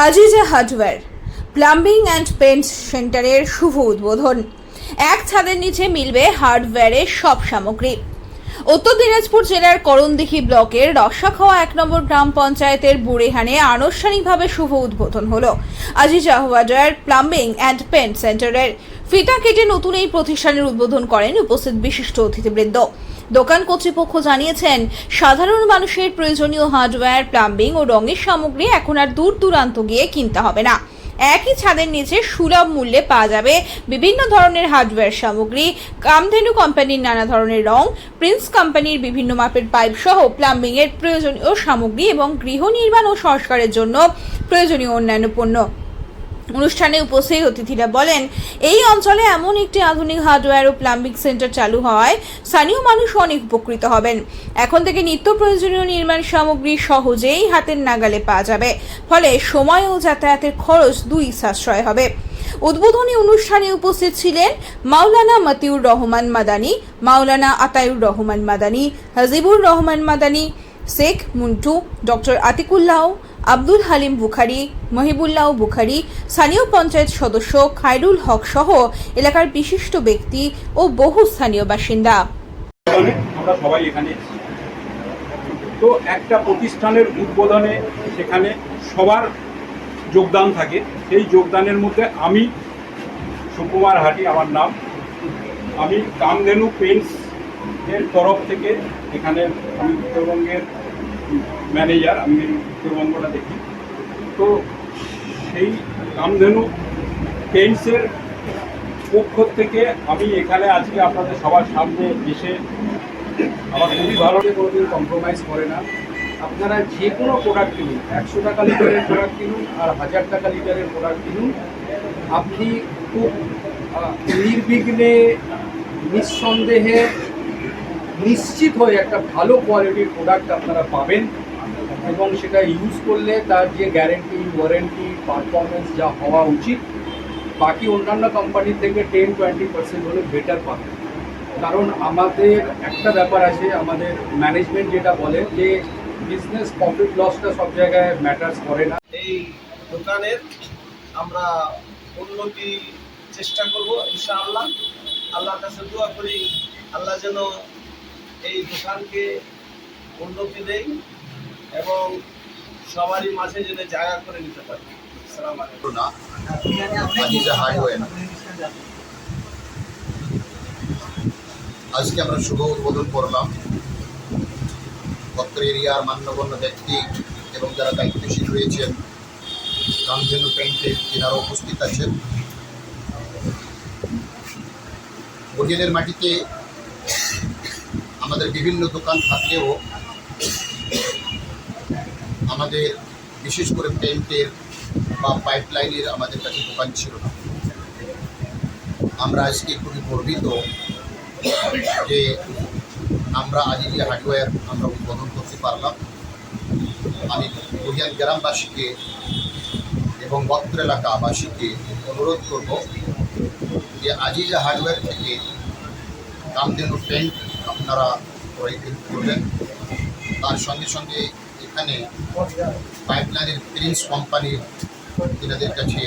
Aziza hardware plumbing and paints সেন্টারের শুভ উদ্বোধন। এক ছাদের নিচে মিলবে হার্ডওয়্যারের সব সামগ্রী। উত্তর দিনাজপুর জেলার করণদিঘি ব্লকের রসাখাওয়া 1 নম্বর গ্রাম পঞ্চায়েতের বুড়িহানে আনুষ্ঠানিকভাবে শুভ উদ্বোধন হলো Aziza hardware plumbing and paint সেন্টারের। ফিতা কেটে নতুন এই প্রতিষ্ঠানের উদ্বোধন করেন উপস্থিত বিশিষ্ট অতিথিবৃন্দ। দোকান কর্তৃপক্ষ জানিয়েছেন, সাধারণ মানুষের প্রয়োজনীয় হার্ডওয়্যার, প্লাম্বিং ও রঙের সামগ্রী এখন আর দূর দূরান্ত গিয়ে কিনতে হবে না। একই ছাদের নিচে সুলভ মূল্যে পাওয়া যাবে বিভিন্ন ধরনের হার্ডওয়্যার সামগ্রী। কামধেনু কোম্পানির নানা ধরনের রং, প্রিন্স কোম্পানির বিভিন্ন মাপের পাইপ সহ প্লাম্বিং এর প্রয়োজনীয় সামগ্রী এবং গৃহ নির্মাণ ও সংস্কারের জন্য প্রয়োজনীয় অন্যান্য পণ্য। অনুষ্ঠানে উপস্থিত অতিথিরা বলেন, এই অঞ্চলে এমন একটি আধুনিক হার্ডওয়্যার ও প্লাম্বিং সেন্টার চালু হওয়ায় স্থানীয় মানুষ অনেক উপকৃত হবেন। এখন থেকে নিত্য প্রয়োজনীয় নির্মাণ সামগ্রী সহজেই হাতের নাগালে পাওয়া যাবে, ফলে সময় ও যাতায়াতের খরচ দুই সাশ্রয় হবে। উদ্বোধনী অনুষ্ঠানে উপস্থিত ছিলেন মাওলানা মতিউর রহমান মাদানী, মাওলানা আতাউর রহমান মাদানী, হাজিবুর রহমান মাদানী, শেখ মুন্টু, ডক্টর আতিকুল্লাহ, আব্দুল হালিম বুখারি, মহিবুল্লাহ বুখারি, স্থানীয় পঞ্চায়েত সদস্য খায়রুল হক সহ এলাকার বিশিষ্ট ব্যক্তি ও বহু স্থানীয় বাসিন্দা। আমরা সবাই এখানে তো একটা প্রতিষ্ঠানের উদ্বোধনে সেখানে সবার যোগদান থাকে। সেই যোগদানের মধ্যে আমি সুকুমার হাটি আমার নাম, আমি কামধেনু পেন্টস এর তরফ থেকে এখানে আমি উত্তরবঙ্গের ম্যানেজার, আমি উত্তরবঙ্গটা দেখি। তো সেই কামধেনু পেন্টসের পক্ষ থেকে আমি এখানে আজকে আপনাদের সবার সামনে এসে আমার খুবই ভালো লাগে। কোনোদিন কম্প্রোমাইজ করে না। আপনারা যে কোনো প্রোডাক্ট কিনুন, 100 টাকা লিটারের প্রোডাক্ট কিনুন আর 1000 টাকা লিটারের প্রোডাক্ট কিনুন, আপনি খুব নির্বিঘ্নে, নিঃসন্দেহে, নিশ্চিত হয়ে একটা ভালো কোয়ালিটির প্রোডাক্ট আপনারা পাবেন। এবং সেটা ইউজ করলে তার যে গ্যারেন্টি, ওয়ারেন্টি, পারফরমেন্স যা হওয়া উচিত, বাকি অন্যান্য কোম্পানির থেকে 10-20% হলে বেটার পাবেন। কারণ আমাদের একটা ব্যাপার আছে, আমাদের ম্যানেজমেন্ট যেটা বলে যে বিজনেস প্রফিট লসটা সব জায়গায় ম্যাটার্স করে না। এই দোকানের আমরা উন্নতি চেষ্টা করব ইনশাআল্লাহ। আল্লাহর কাছে দোয়া করি আল্লাহ যেন এই দোকানকে উন্নতি দেয় এবং সবারই মাঝে যেন জায়গা করে নিতে পারি। আসসালামু আলাইকুম। আজিজা হার্ডওয়্যার আজকে আমরা শুভ উদ্বোধন করলাম। অত্র এরিয়ার মান্যগণ্য ব্যক্তি এবং যারা দায়িত্বশীল রয়েছেন কামধেনু পেন্টের, তেনারা উপস্থিত আছেন। বুড়িহানের মাটিতে আমাদের বিভিন্ন দোকান থাকলেও আমাদের বিশেষ করে পেন্টের বা পাইপলাইনের আমাদের কাছে দোকান ছিল না। আমরা আজকে খুবই গর্বিত যে আমরা আজিজা হার্ডওয়্যার আমরা উদ্বোধন করতে পারলাম। আমি বুড়িহান গ্রামবাসীকে এবং বত্র এলাকাবাসীকে অনুরোধ করব যে আজিজা হার্ডওয়্যার থেকে কামধেনু পেন্ট আপনারা ক্রয় করবেন। তার সঙ্গে সঙ্গে এখানে পাইপলাইনের প্রিন্স কোম্পানির তিনাদের কাছে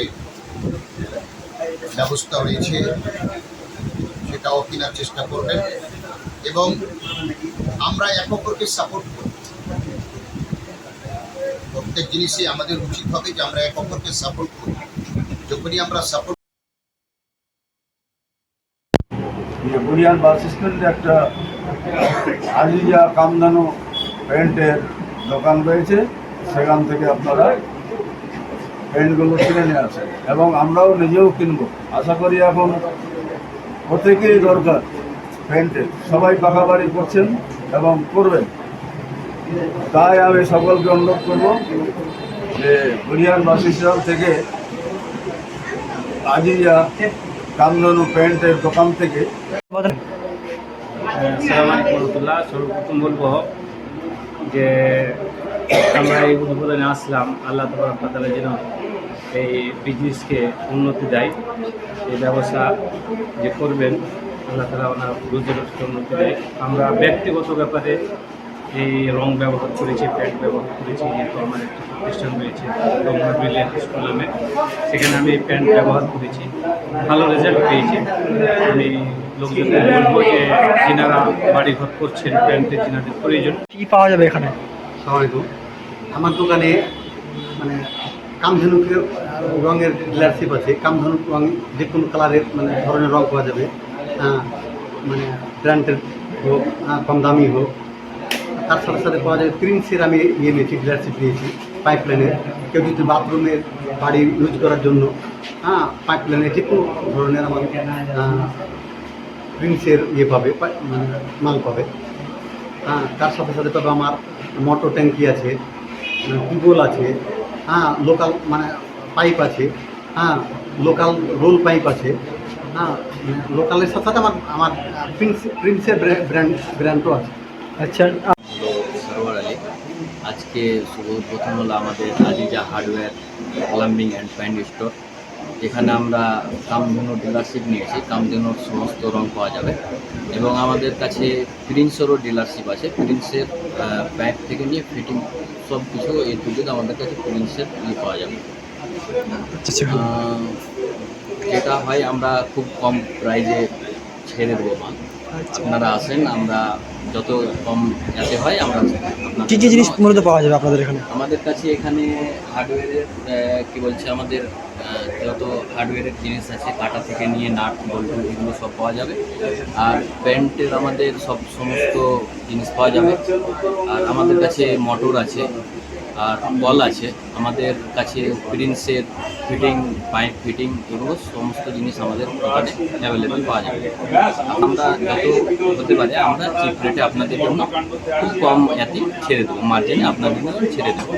ব্যবস্থা রয়েছে, সেটাও কেনার চেষ্টা করবেন। এবং আমরা এক অপরকে সাপোর্ট করি, প্রত্যেক জিনিসে আমাদের উচিত হবে যে আমরা এক অপরকে সাপোর্ট করি। যখনই আমরা সাপোর্ট বুড়িহান বাস স্ট্যান্ডে একটা আজিজা কামধেনু পেন্টের দোকান রয়েছে, সেখান থেকে আপনারা পেন্টগুলো কিনে নিয়ে আসেন এবং আমরাও নিজেও কিনবো। আশা করি এখন প্রত্যেকেই দরকার পেন্টের, সবাই পাকা বাড়ি করছেন এবং করবেন। তাই আমি সকলকে অনুরোধ করব যে বুড়িহান বাস স্ট্যান্ড থেকে আজিজা কামধেনু পেন্টের দোকান থেকে। আসসালামু আলাইকুম রহমতুল্লাহ। সর্বপ্রথম বলবো যে আমরা এই উদ্বোধনে আসলাম, আল্লাহ তাআলা যেন এই বিজনেসকে উন্নতি দেয়, এই ব্যবসা যে করবেন আল্লাহ তাআলা ওনার রোজের উন্নতি দেয়। আমরা ব্যক্তিগত ব্যাপারে এই রং ব্যবহার করেছি, প্যান্ট ব্যবহার করেছি, যেহেতু আমার একটা প্রতিষ্ঠান রয়েছে রঘুনাথ ব্রিলিয়ান্ট স্কুল নামে, সেখানে আমি প্যান্ট ব্যবহার করেছি, ভালো রেজাল্ট পেয়েছি। আমি লোকজনকে বলবো যে যিনারা বাড়িঘর করছেন প্যান্টের যিনাদের প্রয়োজন। কি পাওয়া যাবে এখানে? আসসালামাইকুম। আমার দোকানে মানে কামধেনুকের রঙের ডিলারশিপ আছে। কামধেনু রঙ যে কোনো কালারের মানে ধরনের রঙ পাওয়া যাবে, মানে ব্র্যান্ডের হোক, কম দামি হোক। তার সাথে সাথে পাওয়া যাবে প্রিন্সের আমি নিয়েছি, ডিলারশিপ নিয়েছি পাইপলাইনের। কেউ যদি বাথরুমের বাড়ি ইউজ করার জন্য পাইপলাইনের যে কোনো ধরনের আমার প্রিন্সের পাবে, মানে মাল পাবে। তার সাথে সাথে পাবে আমার মোটর ট্যাঙ্কি আছে, টিউবওয়েল আছে, লোকাল মানে পাইপ আছে, লোকাল রোল পাইপ আছে, লোকালের সাথে সাথে আমার প্রিন্সের ব্র্যান্ডও আছে। আচ্ছা, সরোয়ার আলী। আজকে শুভ উদ্বোধন হলো আমাদের Aziza hardware plumbing and pant store. এখানে আমরা কামধেনু ডিলারশিপ নিয়েছি। কামধেনুর সমস্ত রং পাওয়া যাবে এবং আমাদের কাছে প্রিন্সেরও ডিলারশিপ আছে। প্রিন্সের পাইপ থেকে নিয়ে ফিটিং সব কিছু এই দুটো আমাদের কাছে প্রিন্সের পাওয়া যাবে। যেটা হয় আমরা খুব কম প্রাইজে ছেড়ে দেবো মাল। আপনারা আসেন, আমরা যত কম যাতে হয় আমরা কী কী জিনিস মূলত পাওয়া যাবে আপনাদের এখানে? আমাদের কাছে এখানে হার্ডওয়্যারের কী বলছে আমাদের যত হার্ডওয়্যারের জিনিস আছে, কাটা থেকে নিয়ে নাট বল্টু এগুলো সব পাওয়া যাবে। আর প্যান্টের আমাদের সমস্ত জিনিস পাওয়া যাবে। আর আমাদের কাছে মোটর আছে আর বল আছে। আমাদের কাছে প্রিন্সের ফিটিং, পাইপ ফিটিং এগুলো সমস্ত জিনিস আমাদের দোকানে অ্যাভেলেবেল পাওয়া যাবে। আমরা যত হতে পারে আমরা চিপ রেটে আপনাদের জন্য খুব কম এতে ছেড়ে দেবো, মার্জিনে আপনাদের জন্য ছেড়ে দেবো।